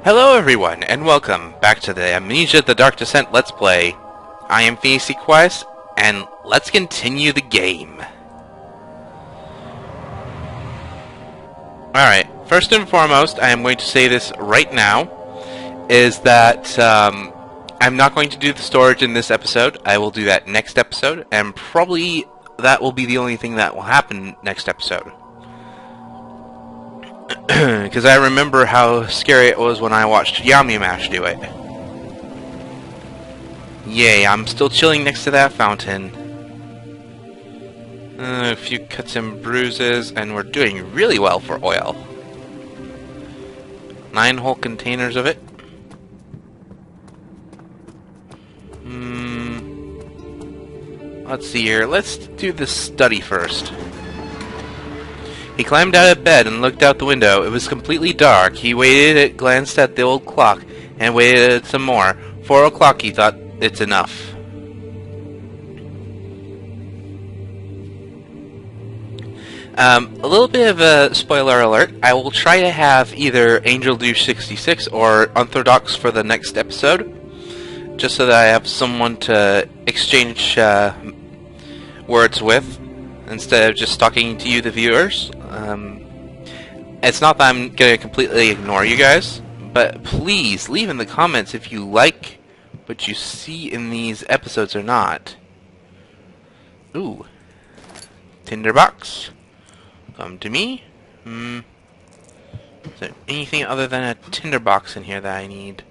Hello everyone, and welcome back to the Amnesia The Dark Descent Let's Play. I am Phoenix Quest, and let's continue the game. Alright, first and foremost, I am going to say this right now, is that I'm not going to do the storage in this episode. I will do that next episode, and probably that will be the only thing that will happen next episode. Because I remember how scary it was when I watched Yami Mash do it. Yay, I'm still chilling next to that fountain. A few cuts and bruises, and we're doing really well for oil. 9 whole containers of it. Let's see here. Let's do the study first. He climbed out of bed and looked out the window. It was completely dark. He waited, glanced at the old clock, and waited some more. 4 o'clock, he thought, it's enough. A little bit of a spoiler alert. I will try to have either Angel do 66 or Orthodox for the next episode, just so that I have someone to exchange words with, instead of just talking to you, the viewers. It's not that I'm going to completely ignore you guys, but please leave in the comments if you like what you see in these episodes or not. Ooh. Tinderbox. Come to me. Is there anything other than a tinderbox in here that I need?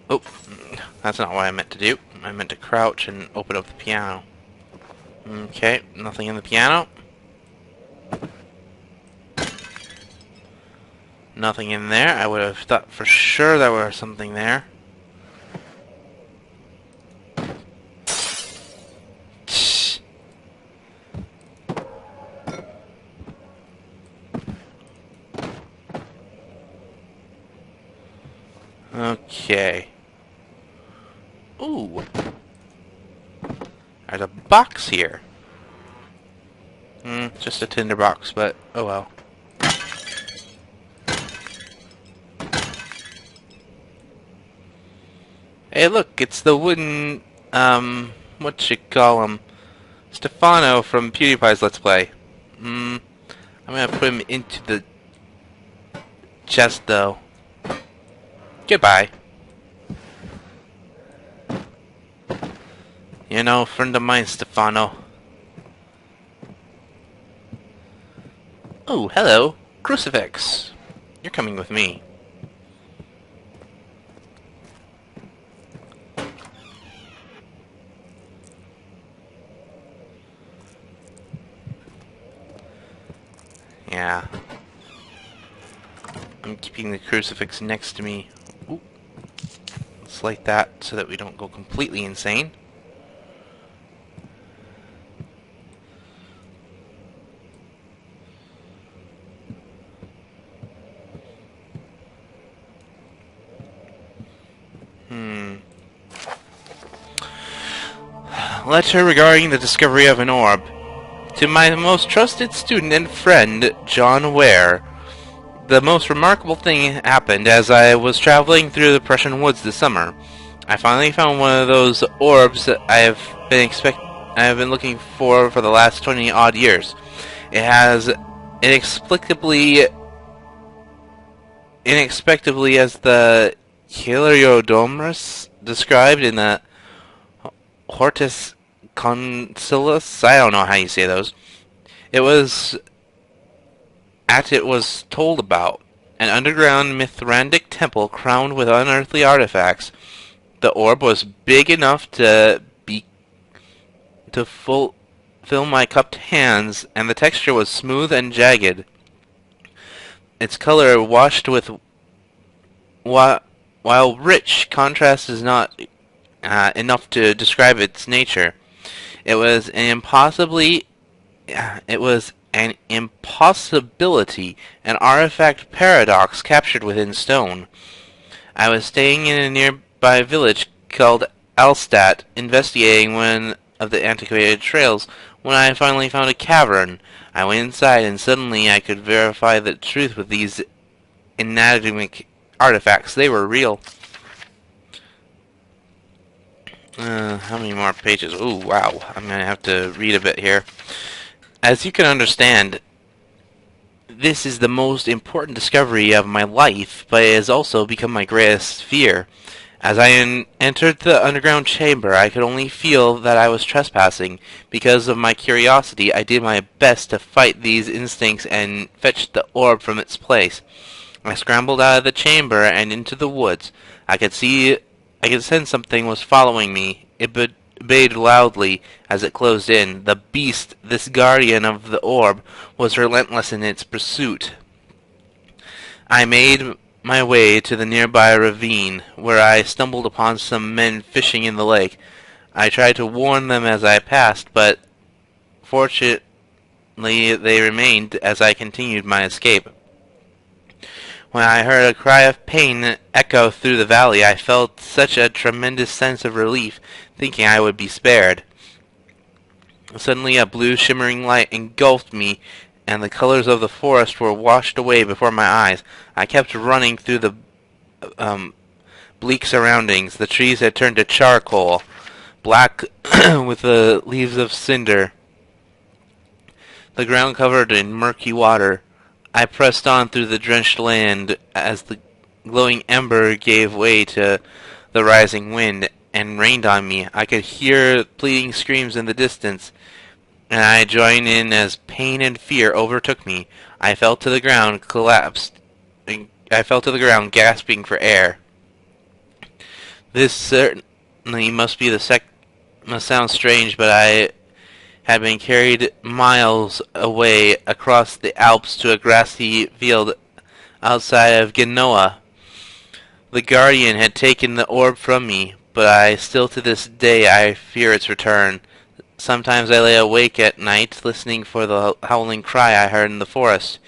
Oh, that's not what I meant to do. I meant to crouch and open up the piano. Okay, nothing in the piano. Nothing in there. I would have thought for sure there was something there. Okay. Ooh. There's a box here. Just a tinderbox, but oh well. Hey, look, it's the wooden, whatchamacallem, Stefano from PewDiePie's Let's Play. I'm gonna put him into the chest, though. Goodbye. You know, friend of mine, Stefano. Oh, hello. Crucifix. You're coming with me. Yeah. I'm keeping the crucifix next to me. Ooh. Let's light that so that we don't go completely insane. Letter regarding the discovery of an orb. To my most trusted student and friend, John Ware. The most remarkable thing happened as I was traveling through the Prussian woods this summer. I finally found one of those orbs that I have been looking for the last 20-odd years. It has inexplicably as the Heliodomus described in the Hortus Consulus, I don't know how you say those. It was told about an underground Mithrandic temple crowned with unearthly artifacts. The orb was big enough to fill my cupped hands, and the texture was smooth and jagged. Its color washed with while rich, contrast is not enough to describe its nature. It was an impossibility, an artifact paradox captured within stone. I was staying in a nearby village called Alstadt, investigating one of the antiquated trails, when I finally found a cavern. I went inside, and suddenly I could verify the truth with these inanimate artifacts. They were real. How many more pages? Ooh, wow. I'm gonna have to read a bit here. As you can understand, this is the most important discovery of my life, but it has also become my greatest fear. As I entered the underground chamber, I could only feel that I was trespassing. Because of my curiosity, I did my best to fight these instincts and fetch the orb from its place. I scrambled out of the chamber and into the woods. I could sense something was following me. It bayed loudly as it closed in. The beast, this guardian of the orb, was relentless in its pursuit. I made my way to the nearby ravine, where I stumbled upon some men fishing in the lake. I tried to warn them as I passed, but fortunately they remained as I continued my escape. When I heard a cry of pain echo through the valley, I felt such a tremendous sense of relief, thinking I would be spared. Suddenly a blue shimmering light engulfed me, and the colors of the forest were washed away before my eyes. I kept running through the bleak surroundings. The trees had turned to charcoal, black with the leaves of cinder. The ground covered in murky water. I pressed on through the drenched land as the glowing ember gave way to the rising wind and rained on me. I could hear pleading screams in the distance, and I joined in as pain and fear overtook me. I fell to the ground, gasping for air. This certainly must sound strange, but I had been carried miles away across the Alps to a grassy field outside of Genoa. The Guardian had taken the orb from me, but still to this day I fear its return. Sometimes I lay awake at night, listening for the howling cry I heard in the forest.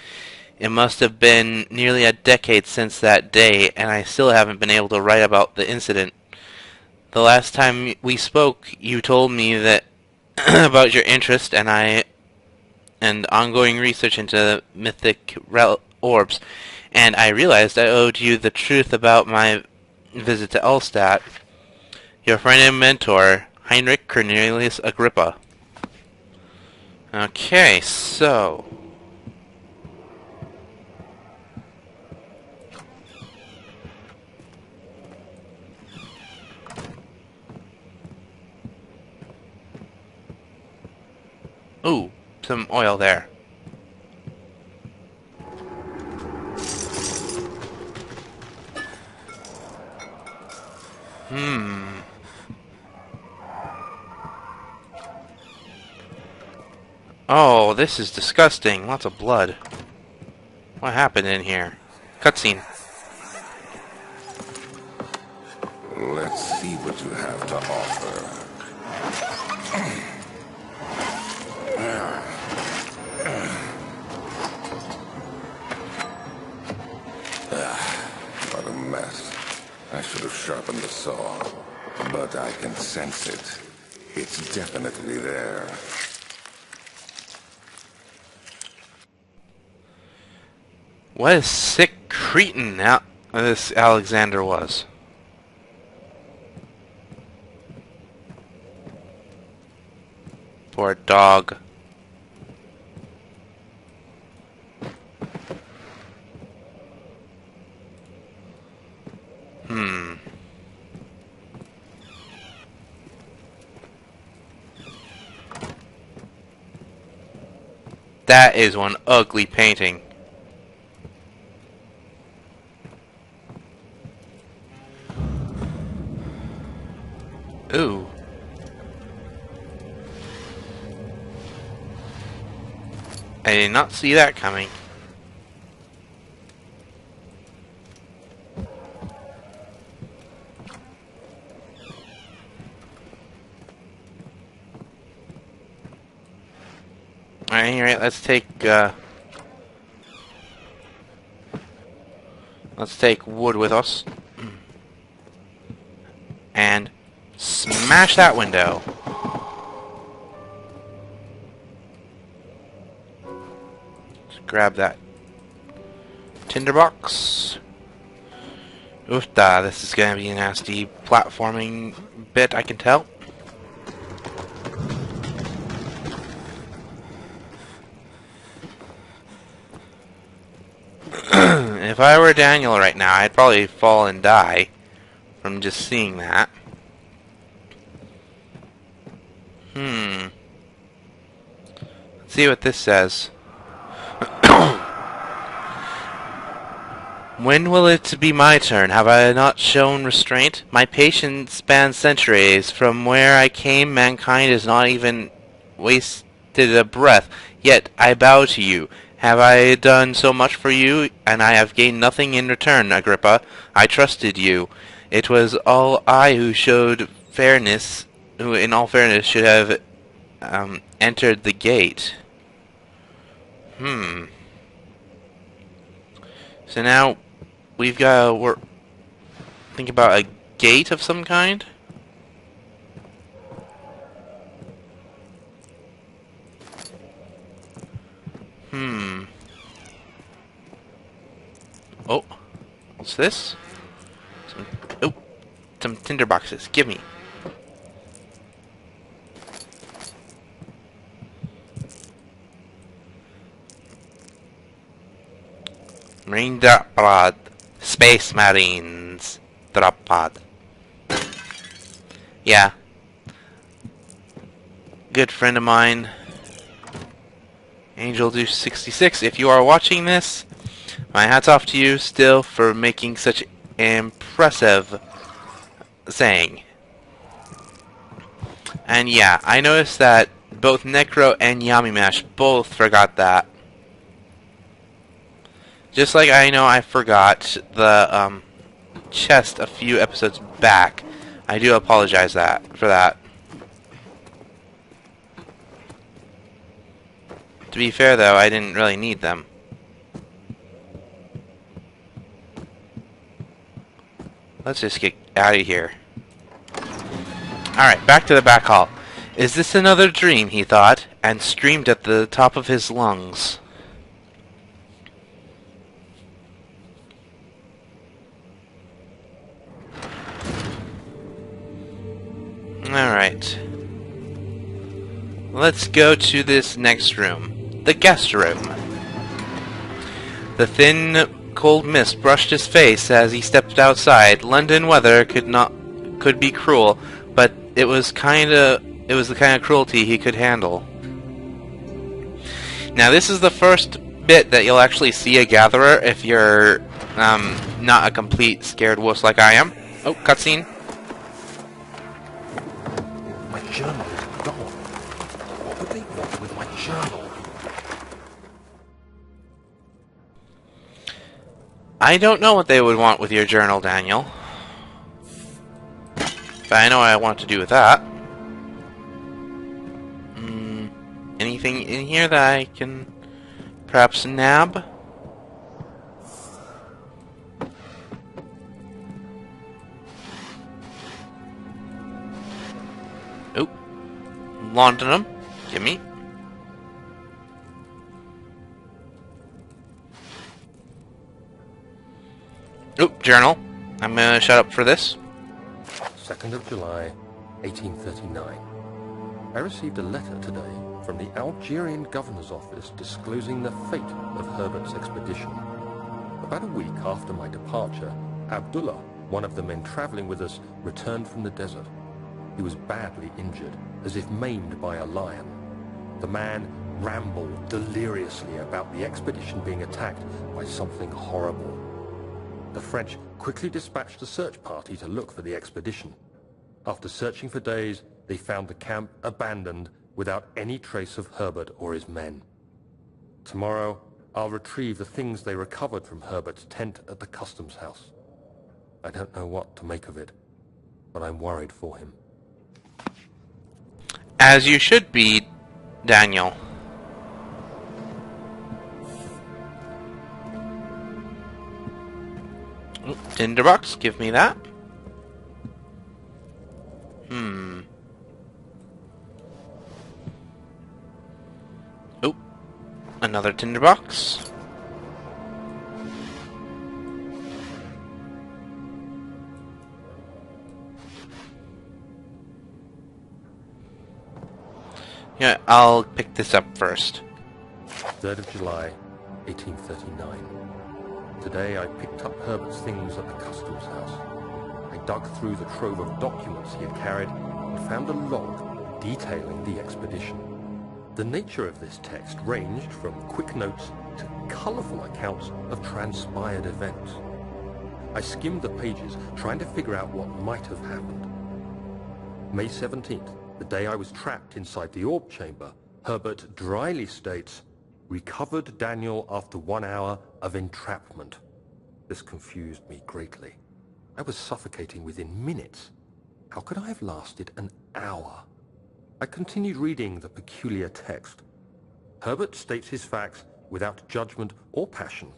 It must have been nearly a decade since that day, and I still haven't been able to write about the incident. The last time we spoke, you told me that about your interest and ongoing research into mythic orbs, and I realized I owed you the truth about my visit to Elstadt. Your friend and mentor, Heinrich Cornelius Agrippa. Okay, so ooh, some oil there. Oh, this is disgusting. Lots of blood. What happened in here? Cutscene. Let's see what you have to offer. What a mess. I should have sharpened the saw, but I can sense it. It's definitely there. What a sick cretin this Alexander was. Poor dog. That is one ugly painting. Ooh. I did not see that coming. Alright, let's take wood with us. And smash that window. Let's grab that tinderbox. Oofda, this is gonna be a nasty platforming bit, I can tell. If I were Daniel right now, I'd probably fall and die from just seeing that. Let's see what this says. When will it be my turn? Have I not shown restraint? My patience spans centuries. From where I came, mankind has not even wasted a breath. Yet I bow to you. Have I done so much for you, and I have gained nothing in return, Agrippa? I trusted you. It was all I who showed fairness, who in all fairness should have entered the gate. So now we've got to think about a gate of some kind. Oh, what's this? Some tinder boxes. Give me. Marine drop pod. Space Marines drop pod. Yeah. Good friend of mine, Angel Deuce 66. If you are watching this, my hat's off to you still for making such impressive saying. And yeah, I noticed that both Necro and Yamimash both forgot that. Just like I know I forgot the chest a few episodes back. I do apologize for that. To be fair though, I didn't really need them. Let's just get out of here. Alright, back to the back hall. Is this another dream, he thought, and screamed at the top of his lungs. Alright. Let's go to this next room. The guest room. The thin, cold mist brushed his face as he stepped outside. London weather could be cruel, but it was the kind of cruelty he could handle. Now this is the first bit that you'll actually see a gatherer if you're not a complete scared wuss like I am. Oh, cutscene. My journal is gone. What would they want with my journal? I don't know what they would want with your journal, Daniel. But I know what I want to do with that. Anything in here that I can perhaps nab? Oh, laudanum. Gimme. Oh, journal. I'm gonna shut up for this. 2nd of July, 1839. I received a letter today from the Algerian governor's office disclosing the fate of Herbert's expedition. About a week after my departure, Abdullah, one of the men traveling with us, returned from the desert. He was badly injured, as if maimed by a lion. The man rambled deliriously about the expedition being attacked by something horrible. The French quickly dispatched a search party to look for the expedition. After searching for days, they found the camp abandoned without any trace of Herbert or his men. Tomorrow, I'll retrieve the things they recovered from Herbert's tent at the customs house. I don't know what to make of it, but I'm worried for him. As you should be, Daniel. Oh, tinderbox, give me that. Oh, another tinderbox. Yeah, I'll pick this up first. 3rd of July, 1839. Today I picked up Herbert's things at the customs house. I dug through the trove of documents he had carried and found a log detailing the expedition. The nature of this text ranged from quick notes to colourful accounts of transpired events. I skimmed the pages, trying to figure out what might have happened. May 17th, the day I was trapped inside the orb chamber, Herbert dryly states, "Recovered Daniel after 1 hour of entrapment." This confused me greatly. I was suffocating within minutes. How could I have lasted an hour? I continued reading the peculiar text. Herbert states his facts without judgment or passion,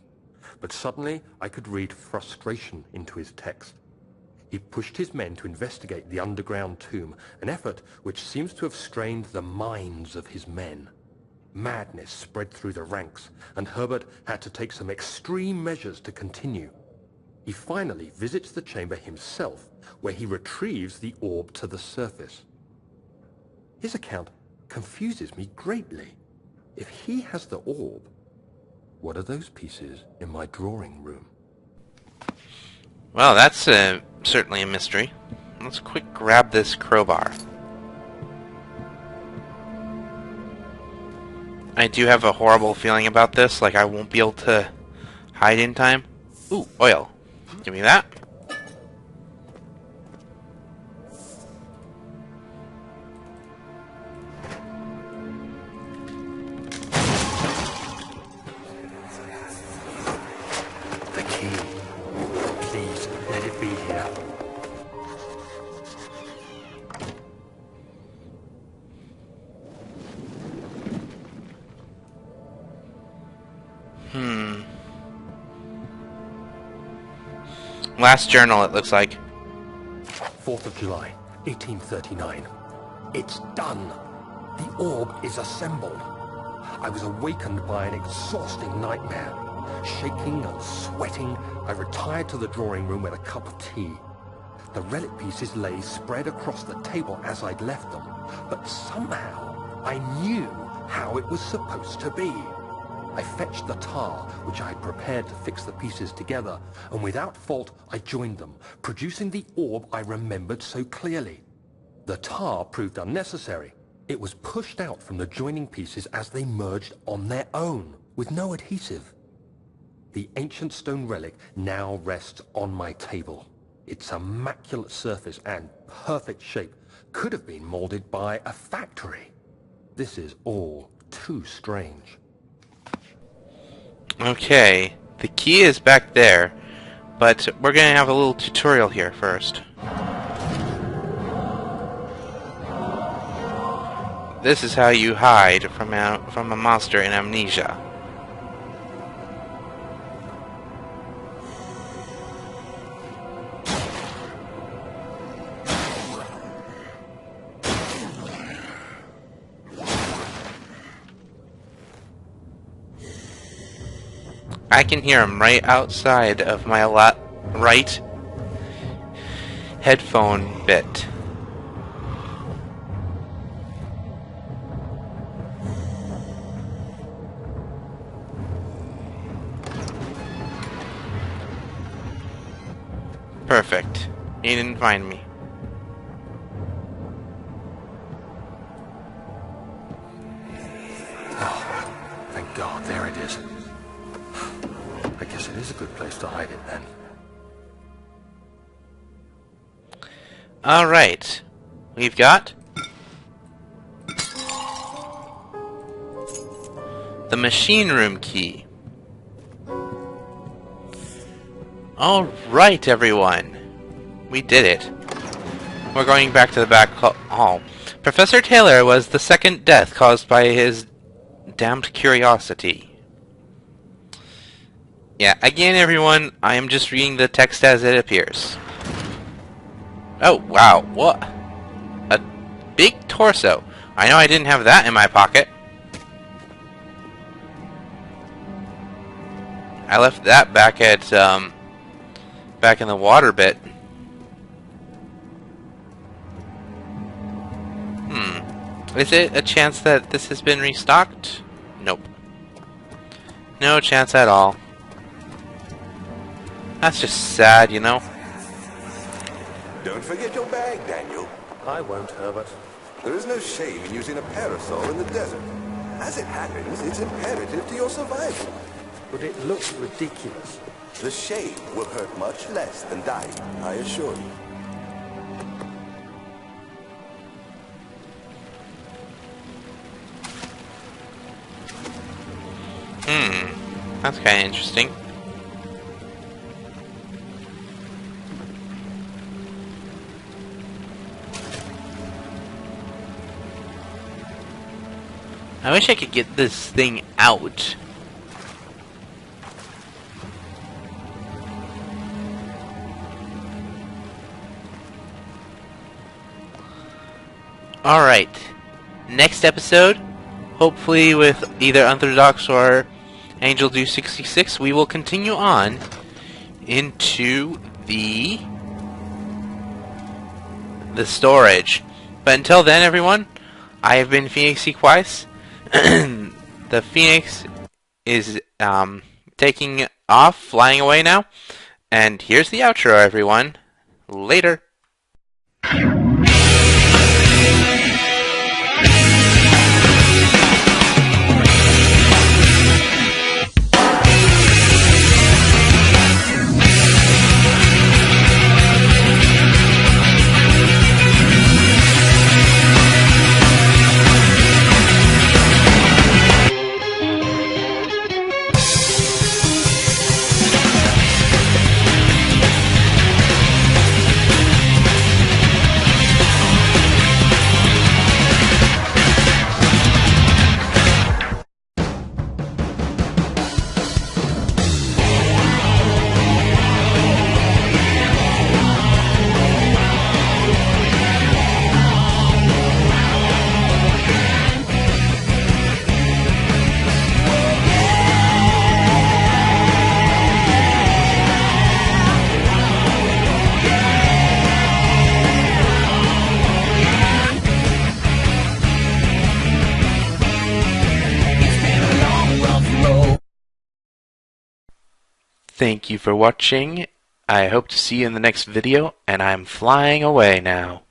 but suddenly I could read frustration into his text. He pushed his men to investigate the underground tomb, an effort which seems to have strained the minds of his men. Madness spread through the ranks, and Herbert had to take some extreme measures to continue. He finally visits the chamber himself, where he retrieves the orb to the surface. His account confuses me greatly. If he has the orb, what are those pieces in my drawing room? Well, that's certainly a mystery. Let's quick grab this crowbar. I do have a horrible feeling about this, like I won't be able to hide in time. Ooh, oil. Give me that. The key. Please, let it be here. Last journal, it looks like. 4th of July, 1839. It's done. The orb is assembled. I was awakened by an exhausting nightmare. Shaking and sweating, I retired to the drawing room with a cup of tea. The relic pieces lay spread across the table as I'd left them, but somehow I knew how it was supposed to be. I fetched the tar, which I had prepared to fix the pieces together, and without fault I joined them, producing the orb I remembered so clearly. The tar proved unnecessary. It was pushed out from the joining pieces as they merged on their own, with no adhesive. The ancient stone relic now rests on my table. Its immaculate surface and perfect shape could have been molded by a factory. This is all too strange. Okay, the key is back there, but we're going to have a little tutorial here first. This is how you hide from a monster in Amnesia. I can hear him right outside of my right headphone bit. Perfect. He didn't find me. Oh, thank God, there it is. I guess it is a good place to hide it then. Alright. We've got the machine room key. Alright, everyone. We did it. We're going back to the back hall. Professor Taylor was the second death caused by his damned curiosity. Yeah, again, everyone, I am just reading the text as it appears. Oh, wow, what? A big torso. I know I didn't have that in my pocket. I left that back at, back in the water bit. Is it a chance that this has been restocked? Nope. No chance at all. That's just sad, you know? Don't forget your bag, Daniel. I won't, Herbert. There is no shame in using a parasol in the desert. As it happens, it's imperative to your survival. But it looks ridiculous. The shade will hurt much less than dying, I assure you. That's kind of interesting. I wish I could get this thing out. Alright. Next episode, hopefully with either Unorthodox or Angel Do 66, we will continue on into the storage. But until then, everyone, I have been Phoenix Equise. The Phoenix is taking off, flying away now. And here's the outro, everyone. Later. Thank you for watching. I hope to see you in the next video, and I'm flying away now.